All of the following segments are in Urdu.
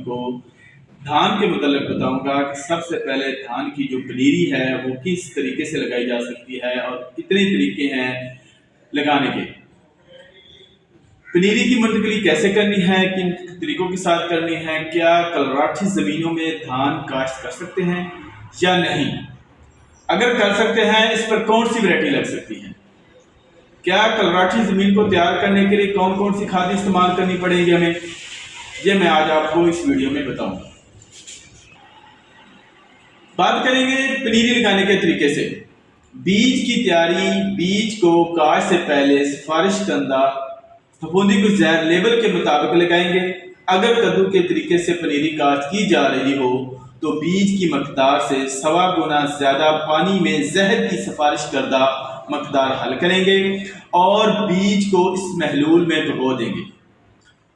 کو دھان کے متعلق بتاؤں گا کہ سب سے پہلے دھان کی جو پنیری ہے وہ کس طریقے سے لگائی جا سکتی ہے اور کتنے طریقے ہیں لگانے کے۔ پنیری کی منتقلی کیسے کرنی ہے، کن طریقوں کے ساتھ کرنی ہے، کیا کلراٹھی زمینوں میں دھان کاشت کر سکتے ہیں یا نہیں، اگر کر سکتے ہیں اس پر کون سی ویرائٹی لگ سکتی ہے، کیا کلراٹھی زمین کو تیار کرنے کے لیے کون کون سی کھادیں استعمال کرنی پڑے گی ہمیں، یہ میں آج آپ کو اس ویڈیو میں بتاؤں گا۔ بات کریں گے پنیری لگانے کے طریقے سے۔ بیج کی تیاری، بیج کو کاشت سے پہلے سفارش کردہ پھپھوندی کو زہر لیبل کے مطابق لگائیں گے۔ اگر کدو کے طریقے سے پنیری کاشت کی جا رہی ہو تو بیج کی مقدار سے 1.25 گنا زیادہ پانی میں زہر کی سفارش کردہ مقدار حل کریں گے اور بیج کو اس محلول میں بھگو دیں گے۔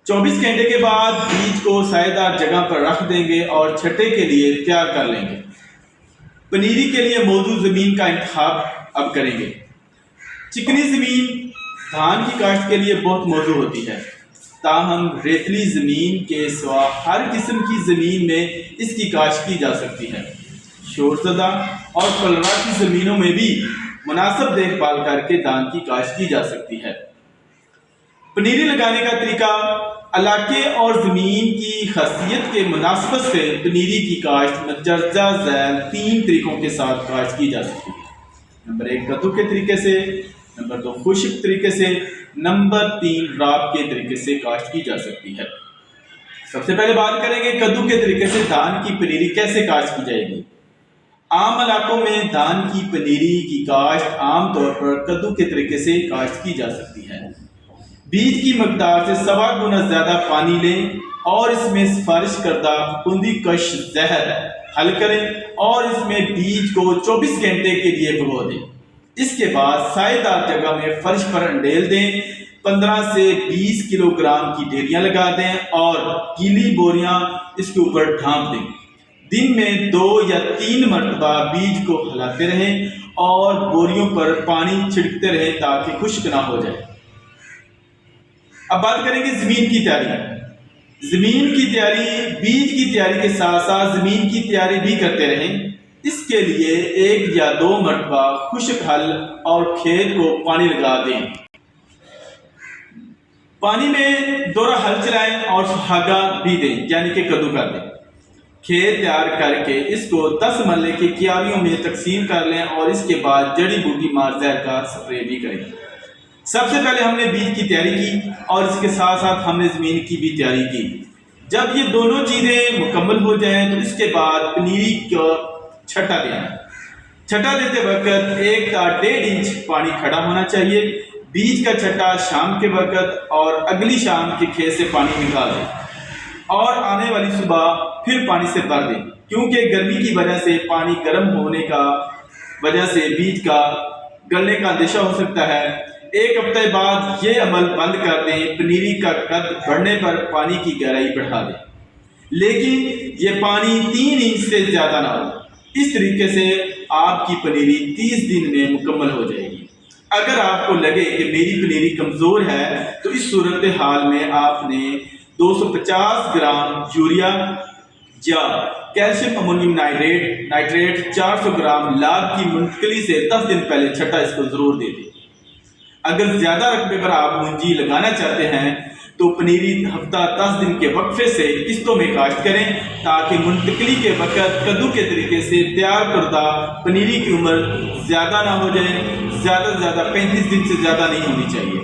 24 گھنٹے کے بعد بیج کو سائے دار جگہ پر رکھ دیں گے اور چھٹے کے لیے تیار کر لیں گے۔ پنیری کے لیے موزوں زمین کا انتخاب اب کریں گے۔ چکنی زمین دھان کی کاشت کے لیے بہت موزوں ہوتی ہے، تاہم ریتلی زمین کے سوا ہر قسم کی زمین میں اس کی کاشت کی جا سکتی ہے۔ شور زدہ اور کلراٹھی زمینوں میں بھی مناسب دیکھ بھال کر کے دھان کی کاشت کی جا سکتی ہے۔ پنیری لگانے کا طریقہ، علاقے اور زمین کی خاصیت کے مناسبت سے پنیری کی کاشت مندرجہ ذیل 3 طریقوں کے ساتھ کاشت کی جا سکتی ہے۔ نمبر 1 کدو کے طریقے سے، نمبر 2 خشک طریقے سے، نمبر 3 راب کے طریقے سے کاشت کی جا سکتی ہے۔ سب سے پہلے بات کریں گے کدو کے طریقے سے دھان کی پنیری کیسے کاشت کی جائے گی۔ عام علاقوں میں دھان کی پنیری کی کاشت عام طور پر کدو کے طریقے سے کاشت کی جا سکتی ہے۔ بیج کی مقدار سے 1.25 گنا زیادہ پانی لیں اور اس میں سفارش کردہ پھپھوندی کش زہر حل کریں اور اس میں بیج کو 24 گھنٹے کے لیے بھگو دیں۔ اس کے بعد سائے دار جگہ میں فرش پر انڈیل دیں، 15 سے 20 کلو گرام کی ڈھیریاں لگا دیں اور گیلی بوریاں اس کے اوپر ڈھانپ دیں۔ دن میں 2 یا 3 مرتبہ بیج کو ہلاتے رہیں اور بوریوں پر پانی چھڑکتے رہیں تاکہ خشک نہ ہو جائے۔ اب بات کریں گے زمین کی تیاری۔ زمین کی تیاری، بیج کی تیاری کے ساتھ ساتھ زمین کی تیاری بھی کرتے رہیں۔ اس کے لیے 1 یا 2 مرتبہ خشک ہل اور کھیت کو پانی لگا دیں۔ پانی میں دورہ ہل چلائیں اور سہاگا بھی دیں، یعنی کہ کدو کر دیں۔ کھیت تیار کر کے اس کو 10 مرلے کی کیاریوں میں تقسیم کر لیں اور اس کے بعد جڑی بوٹی مار زہر کا سپرے بھی کریں۔ سب سے پہلے ہم نے بیج کی تیاری کی اور اس کے ساتھ ساتھ ہم نے زمین کی بھی تیاری کی۔ جب یہ دونوں چیزیں مکمل ہو جائیں تو اس کے بعد پنیری کو چھٹا دینا۔ چھٹا دیتے وقت 1 تا 1.5 انچ پانی کھڑا ہونا چاہیے۔ بیج کا چھٹا شام کے وقت اور اگلی شام کے کھیت سے پانی نکال دیں اور آنے والی صبح پھر پانی سے بھر دیں، کیونکہ گرمی کی وجہ سے پانی گرم ہونے کا وجہ سے بیج کا گلنے کا اندیشہ ہو سکتا ہے۔ 1 ہفتے بعد یہ عمل بند کر دیں۔ پنیری کا قد بڑھنے پر پانی کی گہرائی بڑھا دیں، لیکن یہ پانی 3 انچ سے زیادہ نہ ہو۔ اس طریقے سے آپ کی پنیری 30 دن میں مکمل ہو جائے گی۔ اگر آپ کو لگے کہ میری پنیری کمزور ہے تو اس صورتحال میں آپ نے 250 گرام یوریا یا کیلشیم امونیم نائٹریٹ 400 گرام لاب کی منتقلی سے 10 دن پہلے چھٹا اس کو ضرور دے دیں۔ اگر زیادہ رقبے پر آپ مونجی لگانا چاہتے ہیں تو پنیری ہفتہ 10 دن کے وقفے سے قسطوں میں کاشت کریں تاکہ منتقلی کے وقت کدو کے طریقے سے تیار کردہ پنیری کی عمر زیادہ نہ ہو جائے، زیادہ سے زیادہ 35 دن سے زیادہ نہیں ہونی چاہیے۔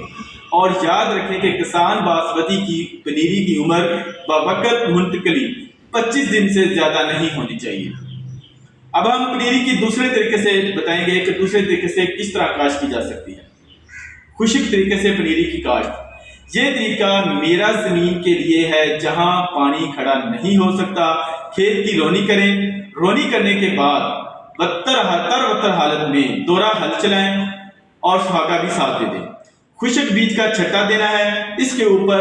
اور یاد رکھیں کہ کسان باسمتی کی پنیری کی عمر بوقت منتقلی 25 دن سے زیادہ نہیں ہونی چاہیے۔ اب ہم پنیری کی دوسرے طریقے سے بتائیں گے کہ دوسرے طریقے سے کس طرح کاشت کی جا سکتی ہے۔ خشک طریقے سے پنیری کی کاشت، یہ طریقہ میرا زمین کے لیے ہے جہاں پانی کھڑا نہیں ہو سکتا۔ کھیت کی رونی کریں، رونی کرنے کے بعد تر حالت میں دورہ ہل چلائیں اور سہاگا بھی ساتھ دے دیں۔ خشک بیج کا چھٹا دینا ہے، اس کے اوپر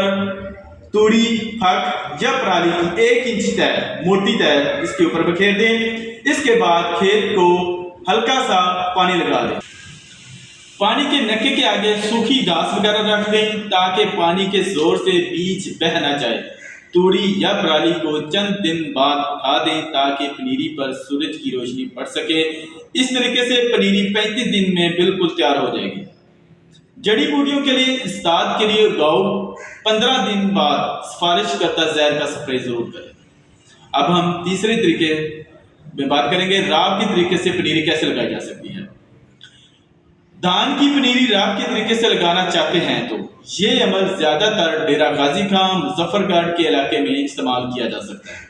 توڑی، پھک یا پرالی کی 1 انچ تہ موٹی تہ اس کے اوپر بکھیر دیں۔ اس کے بعد کھیت کو ہلکا سا پانی لگا دیں۔ پانی کے نکے کے آگے سوکھی گھاس وغیرہ رکھ دیں تاکہ پانی کے زور سے بیج بہہ نہ جائے۔ توڑی یا پرالی کو چند دن بعد اٹھا دیں تاکہ پنیری پر سورج کی روشنی پڑ سکے۔ اس طریقے سے پنیری 35 دن میں بالکل تیار ہو جائے گی۔ جڑی بوٹیوں کے لیے استاد کے لیے گاؤ 15 دن بعد سفارش کرتا زہر کا سپرے ضرور کریں۔ اب ہم تیسرے طریقے میں بات کریں گے، راب کے طریقے سے پنیری کیسے لگائی جا سکتی ہے۔ دھان کی پنیری راب کے طریقے سے لگانا چاہتے ہیں تو یہ عمل زیادہ تر ڈیرہ غازی خان، مظفر گڑھ کے علاقے میں استعمال کیا جا سکتا ہے،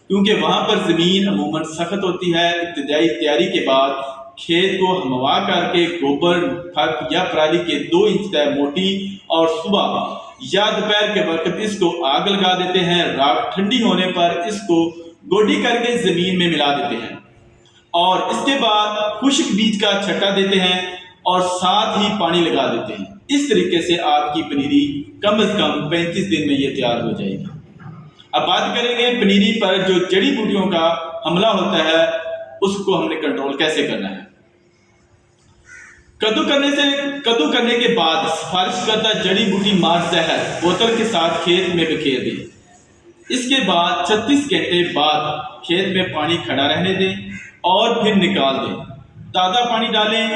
کیونکہ وہاں پر زمین عموماً سخت ہوتی ہے۔ ابتدائی تیاری کے بعد کھیت کو ہموار کر کے گوبر، پھک یا پرالی کے 2 انچ تہ موٹی اور صبح یا دوپہر کے وقت اس کو آگ لگا دیتے ہیں۔ راکھ ٹھنڈی ہونے پر اس کو گوڈی کر کے زمین میں ملا دیتے ہیں اور اس کے بعد خشک بیج کا چھٹا دیتے ہیں اور ساتھ ہی پانی لگا دیتے ہیں۔ اس طریقے سے آپ کی پنیری کم از کم 35 دن میں یہ تیار ہو جائے گی۔ اب بات کریں گے پنیری پر جو جڑی بوٹیوں کا حملہ ہوتا ہے اس کو ہم نے کنٹرول کیسے کرنا ہے۔ کدو کرنے کے بعد سفارش کرتا جڑی بوٹی مار زہر بوتل کے ساتھ کھیت میں بکھیر دیں۔ اس کے بعد 36 گھنٹے بعد کھیت میں پانی کھڑا رہنے دیں اور پھر نکال دیں۔ تازہ پانی ڈالیں۔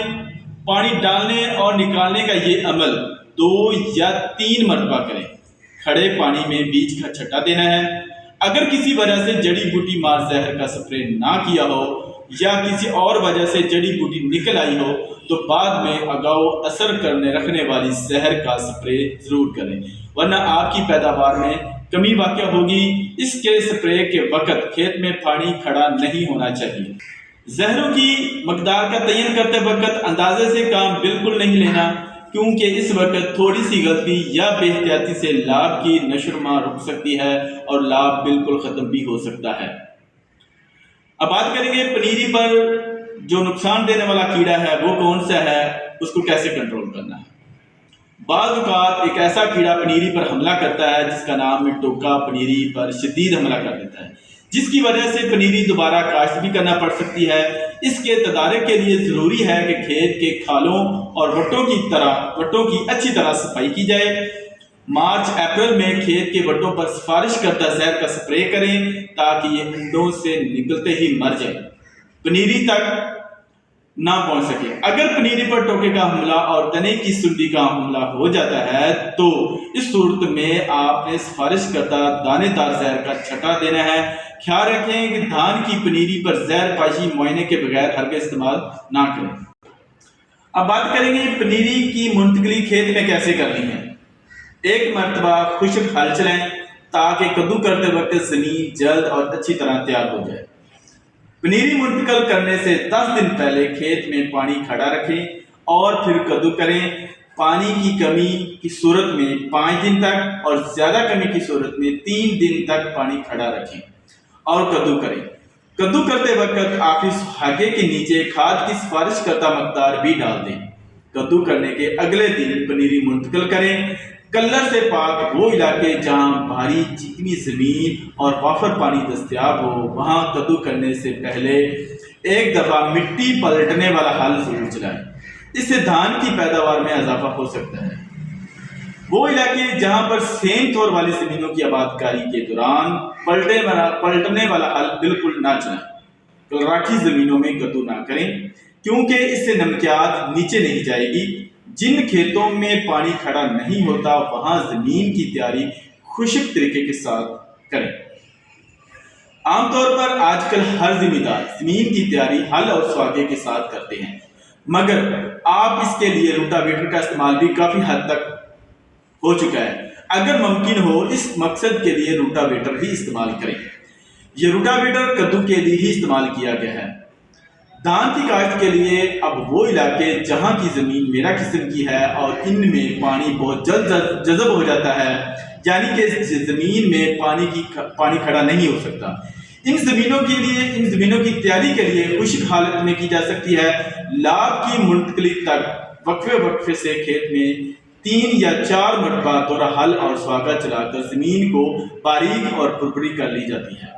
پانی ڈالنے اور نکالنے کا یہ عمل 2 یا 3 مرتبہ کریں۔ کھڑے پانی میں بیج کا چھٹا دینا ہے۔ اگر کسی وجہ سے جڑی بوٹی مار زہر کا سپرے نہ کیا ہو یا کسی اور وجہ سے جڑی بوٹی نکل آئی ہو تو بعد میں اگاؤ اثر کرنے رکھنے والی زہر کا سپرے ضرور کریں، ورنہ آپ کی پیداوار میں کمی واقع ہوگی۔ اس کے سپرے کے وقت کھیت میں پانی کھڑا نہیں ہونا چاہیے۔ زہروں کی مقدار کا تعین کرتے وقت اندازے سے کام بالکل نہیں لینا، کیونکہ اس وقت تھوڑی سی غلطی یا بے احتیاطی سے لاب کی نشوونما رک سکتی ہے اور لاب بالکل ختم بھی ہو سکتا ہے۔ اب بات کریں گے پنیری پر جو نقصان دینے والا کیڑا ہے وہ کون سا ہے، اس کو کیسے کنٹرول کرنا ہے۔ بعض اوقات ایک ایسا کیڑا پنیری پر حملہ کرتا ہے جس کا نام ہے ٹوکا، پنیری پر شدید حملہ کر دیتا ہے، جس کی وجہ سے پنیری دوبارہ کاشت بھی کرنا پڑ سکتی ہے۔ اس کے تدارک کے لیے ضروری ہے کہ کھیت کے کھالوں اور وٹوں کی اچھی طرح صفائی کی جائے۔ مارچ اپریل میں کھیت کے وٹوں پر سفارش کردہ زہر کا سپرے کریں تاکہ یہ انڈوں سے نکلتے ہی مر جائے، پنیری تک نہ پہنچ سکے۔ اگر پنیری پر ٹوکے کا حملہ اور تنے کی سنڈی کا حملہ ہو جاتا ہے تو اس صورت میں آپ نے سفارش کردہ دانے دار زہر کا چھٹا دینا ہے۔ خیال رکھیں کہ دھان کی پنیری پر زہر پاشی معائنے کے بغیر ہرگز استعمال نہ کریں۔ اب بات کریں گے پنیری کی منتقلی کھیت میں کیسے کرنی ہے۔ ایک مرتبہ خشک ہل چلائیں تاکہ کدو کرتے وقت زمین جلد اور اچھی طرح تیار ہو جائے۔ پنیری منتقل کرنے سے 10 دن پہلے کھیت میں پانی کھڑا رکھیں اور پھر کدو کریں۔ پانی کی کمی کی صورت میں 5 دن تک اور زیادہ کمی کی صورت میں 3 دن تک پانی کھڑا رکھیں اور کدو کریں۔ کدو کرتے وقت آخری سہاگے کے نیچے کھاد کی سفارش کردہ مقدار بھی ڈال دیں۔ کدو کرنے کے اگلے دن پنیری منتقل کریں۔ کلر سے پاک وہ علاقے جہاں بھاری چکنی زمین اور وافر پانی دستیاب ہو، وہاں کدو کرنے سے پہلے ایک دفعہ مٹی پلٹنے والا ہل ضرور چلائیں۔ اس سے دھان کی پیداوار میں اضافہ ہو سکتا ہے۔ وہ علاقے جہاں پر سین تھور والی زمینوں کی آباد کاری کے دوران پلٹنے والا ہل بالکل نہ چلائیں۔ راکھی زمینوں میں کدو نہ کریں کیونکہ اس سے نمکیات نیچے نہیں جائے گی۔ جن کھیتوں میں پانی کھڑا نہیں ہوتا وہاں زمین کی تیاری خشک طریقے کے ساتھ کریں۔ عام طور پر آج کل ہر ذمہ دار زمین کی تیاری ہل اور سواگے کے ساتھ کرتے ہیں، مگر آپ اس کے لیے روٹا ویٹر کا استعمال بھی کافی حد تک ہو چکا ہے۔ اگر ممکن ہو اس مقصد کے لیے روٹا ویٹر ہی استعمال کریں۔ یہ روٹا ویٹر کدو کے لیے ہی استعمال کیا گیا ہے۔ دھان کی کاشت کے لیے اب وہ علاقے جہاں کی زمین میرا قسم کی ہے اور ان میں پانی بہت جلد جذب ہو جاتا ہے، یعنی کہ زمین میں پانی کھڑا نہیں ہو سکتا، ان زمینوں کی تیاری کے لیے خشک حالت میں کی جا سکتی ہے۔ لاب کی منتقلی تک وقفے سے کھیت میں 3 یا 4 مرتبہ دورہ ہل اور سواگا چلا کر زمین کو باریک اور بھربھری کر لی جاتی ہے۔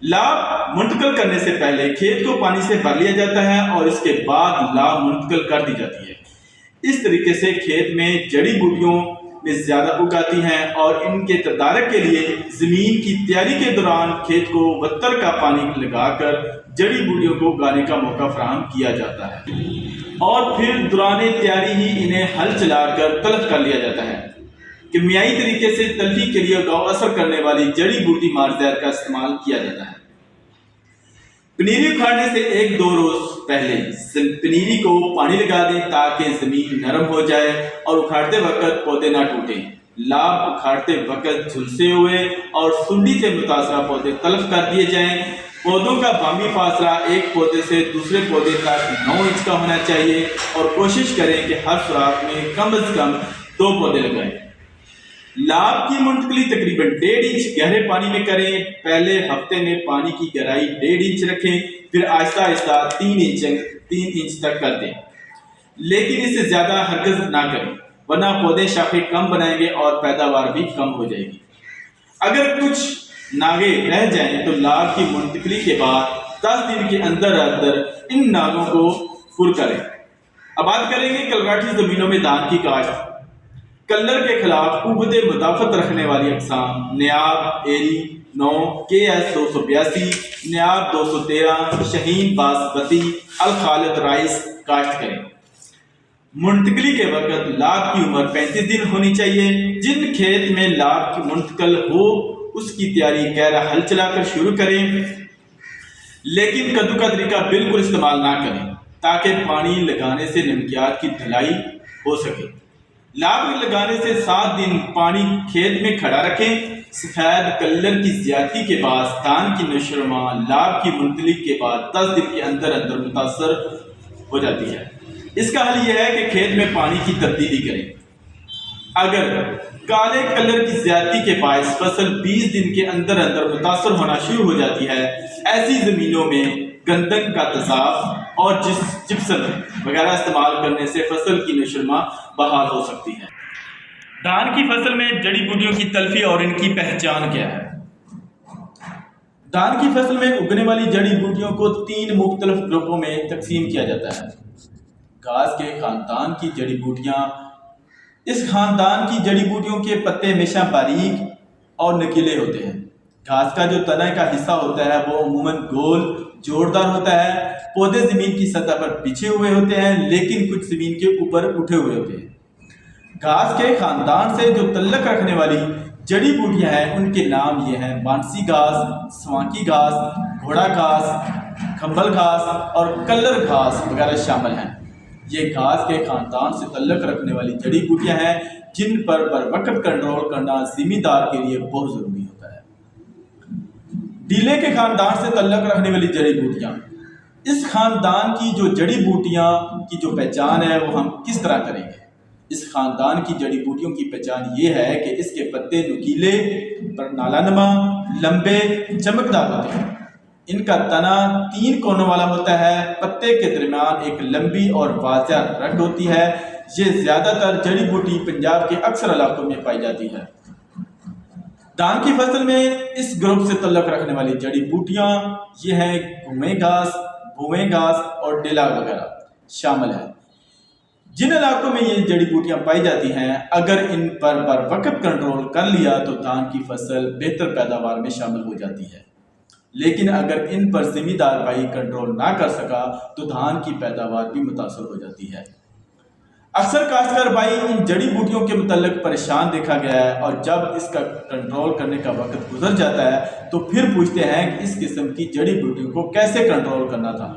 لاب منتقل کرنے سے پہلے کھیت کو پانی سے بھر لیا جاتا ہے اور اس کے بعد لاب منتقل کر دی جاتی ہے۔ اس طریقے سے کھیت میں جڑی بوٹیوں میں زیادہ اگاتی ہیں اور ان کے تدارک کے لیے زمین کی تیاری کے دوران کھیت کو وتر کا پانی لگا کر جڑی بوٹیوں کو اگانے کا موقع فراہم کیا جاتا ہے اور پھر دوران تیاری ہی انہیں ہل چلا کر تلف کر لیا جاتا ہے۔ کیمیائی طریقے سے تلفی کے لیے گاؤ اثر کرنے والی جڑی بوٹی مار زہر کا استعمال کیا جاتا ہے۔ پنیری اکھاڑنے سے 1-2 روز پہلے پنیری کو پانی لگا دیں تاکہ زمین نرم ہو جائے اور اکھاڑتے وقت پودے نہ ٹوٹیں۔ لاب اکھاڑتے وقت جھلسے ہوئے اور سنڈی سے متاثرہ پودے تلف کر دیے جائیں۔ پودوں کا بامی فاصلہ ایک پودے سے دوسرے پودے تک 9 انچ کا ہونا چاہیے اور کوشش کریں کہ ہر سوراخ میں کم از کم 2 پودے لگائیں۔ لاب کی منتقلی تقریباً 1.5 انچ گہرے پانی میں کریں۔ پہلے ہفتے میں پانی کی گہرائی 1.5 انچ رکھیں، پھر آہستہ آہستہ 3 انچ تک کر دیں، لیکن اس سے زیادہ ہرگز نہ کریں ورنہ پودے شاخیں کم بنائیں گے اور پیداوار بھی کم ہو جائے گی۔ اگر کچھ ناگے رہ جائیں تو لاب کی منتقلی کے بعد 10 دن کے اندر ان ناگوں کو پر کریں۔ اب بات کریں گے کلراٹھی زمینوں میں دھان کی کاشت۔ کلر کے خلاف قوت مدافعت رکھنے والی اقسام نیاب ایری 9، KS 282، نیاب 213، شہین باسمتی، الخالد رائس کاشت کریں۔ منتقلی کے وقت لاب کی عمر 35 دن ہونی چاہیے۔ جن کھیت میں لاب کی منتقل ہو اس کی تیاری گہرا ہل چلا کر شروع کریں، لیکن کدو کا طریقہ بالکل استعمال نہ کریں تاکہ پانی لگانے سے نمکیات کی ڈھلائی ہو سکے۔ لاب لگانے سے 7 دن پانی کھیت میں کھڑا رکھیں۔ سفید کلر کی زیادتی کے بعد دھان کی نشوونما لاب کی منتقلی کے بعد 10 دن کے اندر متاثر ہو جاتی ہے۔ اس کا حل یہ ہے کہ کھیت میں پانی کی تبدیلی کریں۔ اگر کالے کلر کی زیادتی کے باعث فصل 20 دن کے اندر متاثر ہونا شروع ہو جاتی ہے، ایسی زمینوں میں گندم کا تیزاب اور جپسم وغیرہ استعمال کرنے سے فصل کی نشوونما بحال ہو سکتی ہے۔ دھان کی فصل میں جڑی بوٹیوں کی تلفی اور ان کی پہچان کیا ہے؟ دھان کی فصل میں اگنے والی جڑی بوٹیوں کو 3 مختلف گروپوں میں تقسیم کیا جاتا ہے۔ گھاس کے خاندان کی جڑی بوٹیاں۔ اس خاندان کی جڑی بوٹیوں کے پتے ہمیشہ باریک اور نکیلے ہوتے ہیں۔ گھاس کا جو تنے کا حصہ ہوتا ہے وہ عموماً گول جوڑدار ہوتا ہے۔ پودے زمین کی سطح پر بچھے ہوئے ہوتے ہیں لیکن کچھ زمین کے اوپر اٹھے ہوئے ہوتے ہیں۔ گھاس کے خاندان سے جو تعلق رکھنے والی جڑی بوٹیاں ہیں ان کے نام یہ ہیں: بانسی گھاس، سوانکی گھاس، گھوڑا گھاس، کھمبل گھاس اور کلر گھاس وغیرہ شامل ہیں۔ یہ گھاس کے خاندان سے تعلق رکھنے والی جڑی بوٹیاں ہیں جن پر بروقت کنٹرول کرنا زمیندار کے لیے بہت ضروری ہوتا ہے۔ ڈیلے کے خاندان سے تعلق رکھنے والی جڑی بوٹیاں۔ اس خاندان کی جو جڑی بوٹیاں کی جو پہچان ہے وہ ہم کس طرح کریں گے؟ اس خاندان کی جڑی بوٹیوں کی پہچان یہ ہے کہ اس کے پتے نکیلے، نالا نما، لمبے، چمکدار ہوتے ہیں۔ ان کا تنا 3 کونوں والا ہوتا ہے۔ پتے کے درمیان ایک لمبی اور واضح رگ ہوتی ہے۔ یہ زیادہ تر جڑی بوٹی پنجاب کے اکثر علاقوں میں پائی جاتی ہے۔ دھان کی فصل میں اس گروپ سے تعلق رکھنے والی جڑی بوٹیاں یہ ہیں: گھومے گھاس، بھویں گھاس اور ڈیلا وغیرہ شامل ہیں۔ جن علاقوں میں یہ جڑی بوٹیاں پائی جاتی ہیں اگر ان پر بروقت کنٹرول کر لیا تو دھان کی فصل بہتر پیداوار میں شامل ہو جاتی ہے، لیکن اگر ان پر زمیندار بھائی کنٹرول نہ کر سکا تو دھان کی پیداوار بھی متاثر ہو جاتی ہے۔ اکثر کاشتکار بھائی ان جڑی بوٹیوں کے متعلق پریشان دیکھا گیا ہے اور جب اس کا کنٹرول کرنے کا وقت گزر جاتا ہے تو پھر پوچھتے ہیں کہ اس قسم کی جڑی بوٹیوں کو کیسے کنٹرول کرنا تھا۔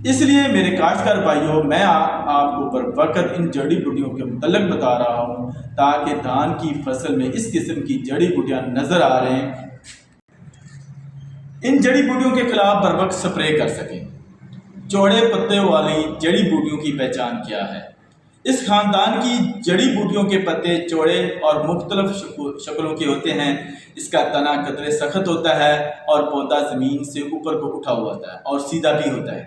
اس لیے میرے کاشتکار بھائیوں، میں آپ کو بروقت ان جڑی بوٹیوں کے متعلق بتا رہا ہوں تاکہ دھان کی فصل میں اس قسم کی جڑی بوٹیاں نظر آ رہے ہیں ان جڑی بوٹیوں کے خلاف بروقت سپرے کر سکیں۔ چوڑے پتے والی جڑی بوٹیوں کی پہچان کیا ہے؟ اس خاندان کی جڑی بوٹیوں کے پتے چوڑے اور مختلف شکلوں کے ہوتے ہیں۔ اس کا تنا قدرے سخت ہوتا ہے اور پودا زمین سے اوپر کو اٹھا ہوا ہوتا ہے اور سیدھا بھی ہوتا ہے۔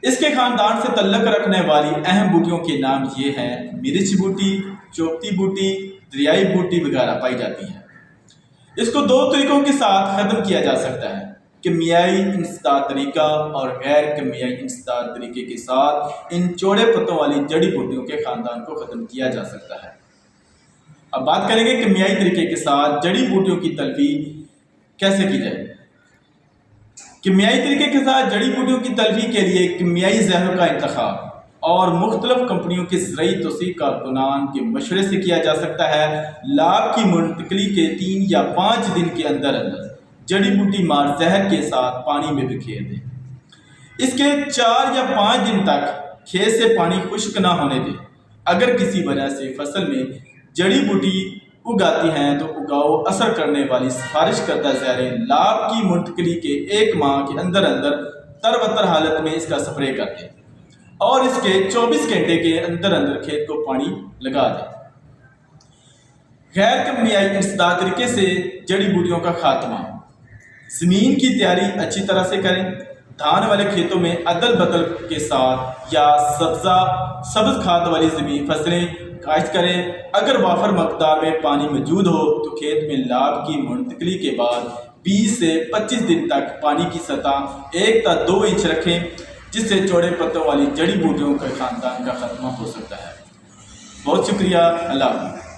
اس کے خاندان سے تعلق رکھنے والی اہم بوٹیوں کے نام یہ ہیں: مرچ بوٹی، چوپتی بوٹی، دریائی بوٹی وغیرہ پائی جاتی ہیں۔ اس کو 2 طریقوں کے ساتھ ختم کیا جا سکتا ہے: کیمیائی انسداد طریقہ اور غیر کیمیائی انسداد طریقے کے ساتھ ان چوڑے پتوں والی جڑی بوٹیوں کے خاندان کو ختم کیا جا سکتا ہے۔ اب بات کریں گے کیمیائی طریقے کے ساتھ جڑی بوٹیوں کی تلفی کیسے کی جائے۔ کیمیائی طریقے کے ساتھ جڑی بوٹیوں کی تلفی کے لیے کیمیائی زہروں کا انتخاب اور مختلف کمپنیوں کے زرعی توسیع کارکنان کے مشورے سے کیا جا سکتا ہے۔ لاب کی منتقلی کے 3 یا 5 دن کے اندر جڑی بوٹی مار زہر کے ساتھ پانی میں بکھیر دیں۔ اس کے 4 یا 5 دن تک کھیت سے پانی خشک نہ ہونے دیں۔ اگر کسی وجہ سے فصل میں جڑی بوٹی اگاتی ہیں تو اگاؤ اثر کرنے والی سفارش کردہ زہریں لاب کی منتقلی کے 1 ماہ کے اندر تر حالت میں اس کا سپرے کر دیں اور اس کے 24 گھنٹے کے اندر کھیت کو پانی لگا دیں۔ غیر کیمیائی انسداد طریقے سے جڑی بوٹیوں کا خاتمہ۔ زمین کی تیاری اچھی طرح سے کریں۔ دھان والے کھیتوں میں عدل بدل کے ساتھ یا سبز کھاد والی زمین فصلیں کاشت کریں۔ اگر وافر مقدار میں پانی موجود ہو تو کھیت میں لاب کی منتقلی کے بعد 20 سے 25 دن تک پانی کی سطح 1 تا 2 انچ رکھیں، جس سے چوڑے پتوں والی جڑی بوٹیوں کے خاندان کا خاتمہ ہو سکتا ہے۔ بہت شکریہ، اللہ حافظ۔